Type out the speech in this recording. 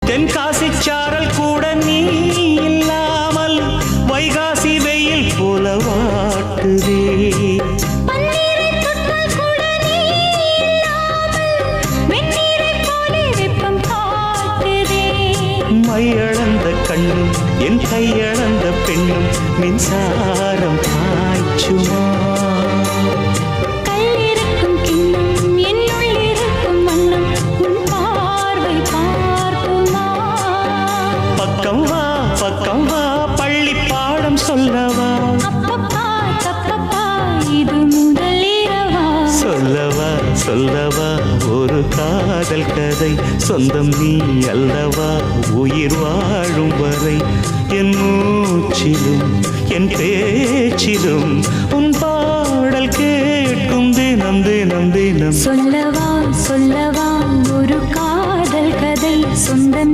தென்காசி சாரல் கூட நீ இல்லாமல் வைகாசி வெயில் போல வாட்டுதே. மையளந்த கண்ணும் என் கையளந்த பெண்ணும் மின்சாரம் பாய்ச்சுமா. பக்கம் வா பக்கம் வா பள்ளி பாடம் சொல்லவா. இது முதலிரவா. சொல்லவா சொல்லவா ஒரு காதல் கதை. சொந்தம் நீ அல்லவா உயிர் வாழும் வரை. என் மூச்சிலும் என் பேச்சிலும் உன் பாடல் கேட்கும் தினம் தினம் தினம். சொல்லவா சொல்லவா ஒரு காதல் கதை. சொந்தம்